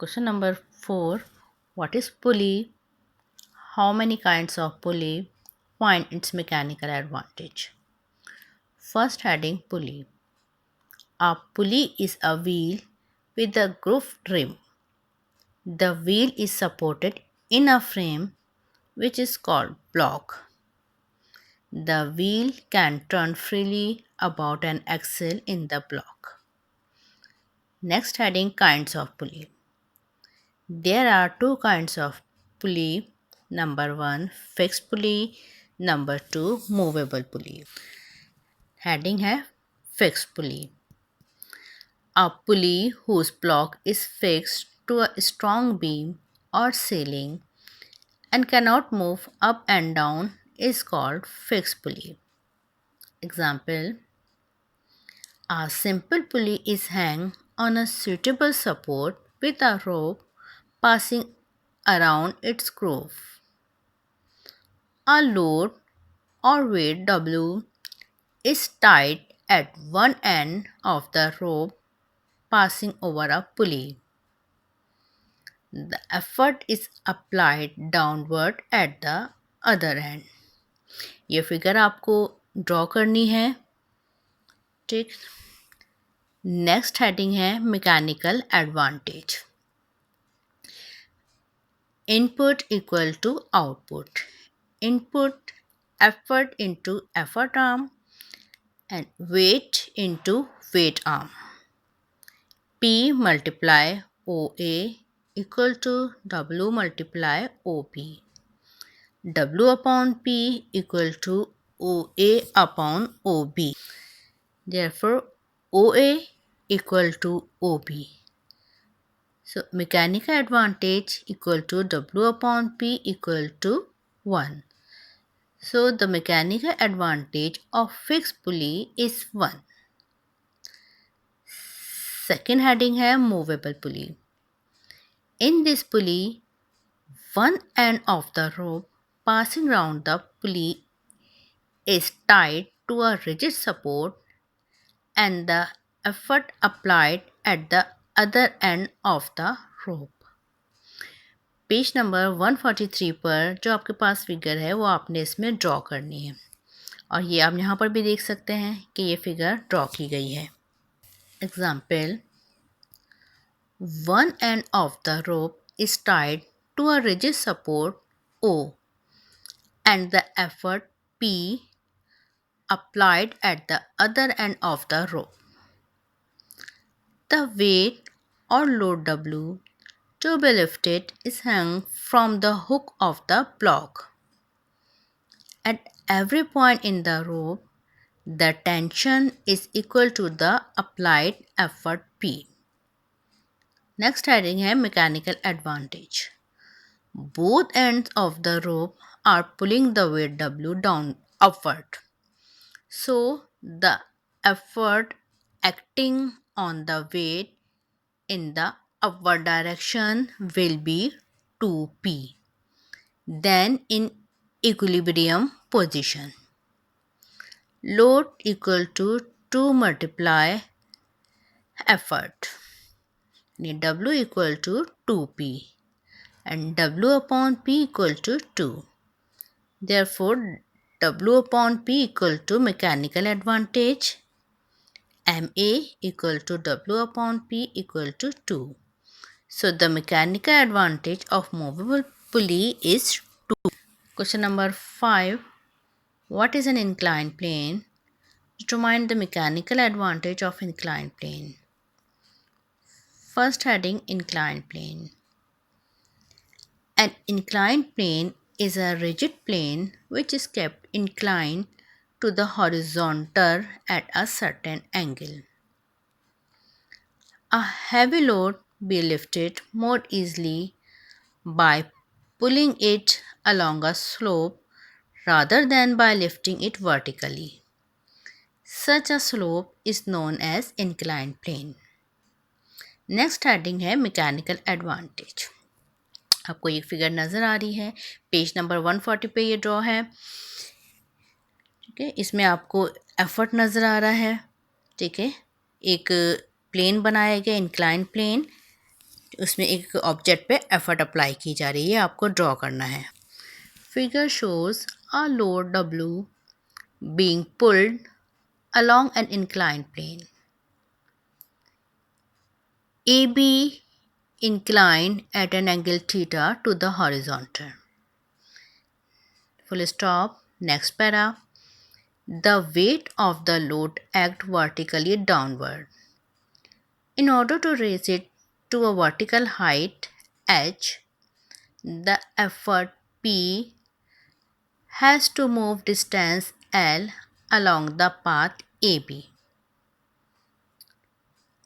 Question number 4. What is pulley? How many kinds of pulley? Find its mechanical advantage. First heading, pulley. A pulley is a wheel with a grooved rim. The wheel is supported in a frame which is called block. The wheel can turn freely about an axle in the block. Next heading, kinds of pulley. There are two kinds of pulley. Number 1, fixed pulley. Number 2, movable pulley. Heading है fixed pulley. A pulley whose block is fixed to a strong beam or ceiling and cannot move up and down is called fixed pulley. Example: a simple pulley is hung on a suitable support with a rope passing around its groove. A load or weight W is tied at one end of the rope passing over a pulley. The effort is applied downward at the other end. ये figure आपको draw करनी है, ठीक. Next heading है mechanical advantage. Input equal to output. Input effort into effort arm and weight into weight arm. P multiply OA equal to W multiply OP. W upon P equal to OA upon OB. Therefore, OA equal to OB. So, mechanical advantage equal to W upon P equal to 1. So, the mechanical advantage of fixed pulley is 1. Second heading है movable pulley. In this pulley, one end of the rope passing round the pulley is tied to a rigid support and the effort applied at the other end of the rope. Page number 143 पर जो आपके पास figure है वो आपने इसमें draw करनी है, और ये आप यहाँ पर भी देख सकते हैं कि ये फिगर ड्रॉ की गई है. Example: one end of the rope is tied to a rigid support O and the effort P applied at the other end of the rope. The weight or load W to be lifted is hung from the hook of the block. At every point in the rope, the tension is equal to the applied effort P. Next heading है mechanical advantage. Both ends of the rope are pulling the weight W down upward. So the effort acting on the weight in the upward direction will be 2P. Then in equilibrium position, load equal to 2 multiply effort. W equal to 2P and W upon P equal to 2. Therefore, W upon P equal to mechanical advantage. MA equal to W upon P equal to 2. So, the mechanical advantage of movable pulley is 2. Question number 5. What is an inclined plane? Determine the mechanical advantage of inclined plane. First heading, inclined plane. An inclined plane is a rigid plane which is kept inclined to the horizontal at a certain angle. A heavy load be lifted more easily by pulling it along a slope rather than by lifting it vertically. Such a slope is known as inclined plane. Next heading है mechanical advantage. आपको एक figure नज़र आ रही है, page number 140 पे ये draw है, ठीक है. इसमें आपको एफर्ट नज़र आ रहा है, ठीक है. एक प्लेन बनाया गया, इंक्लाइन प्लेन, उसमें एक ऑब्जेक्ट पे एफर्ट अप्लाई की जा रही है, आपको ड्रॉ करना है। Figure shows a load W being pulled along an inclined plane. AB inclined at an angle theta to the horizontal. Full stop. Next para. The weight of the load act vertically downward. In order to raise it to a vertical height h, the effort P has to move distance L along the path AB.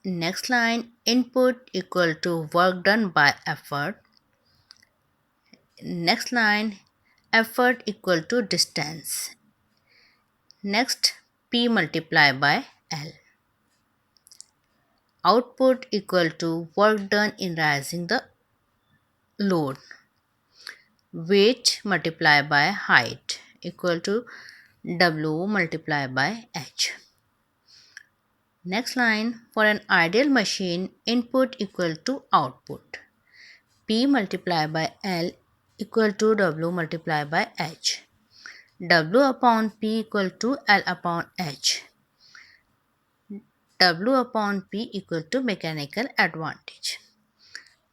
Next line, input equal to work done by effort. Next line, effort equal to distance. Next, P multiplied by L. Output equal to work done in raising the load. Weight multiplied by height equal to W multiplied by H. Next line, for an ideal machine, input equal to output. P multiplied by L equal to W multiplied by H. W upon P equal to L upon H. W upon P equal to mechanical advantage.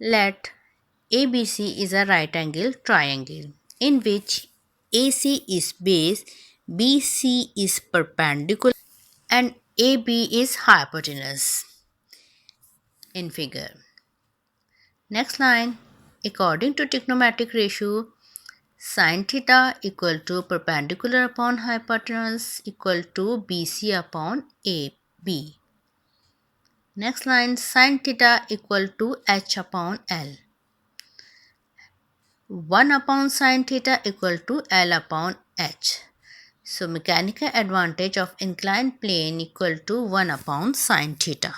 Let ABC is a right angle triangle in which AC is base, BC is perpendicular and AB is hypotenuse in figure. Next line, according to trigonometric ratio, sin theta equal to perpendicular upon hypotenuse equal to BC upon AB. Next line, sin theta equal to H upon L. 1 upon sin theta equal to L upon H. So mechanical advantage of inclined plane equal to 1 upon sin theta.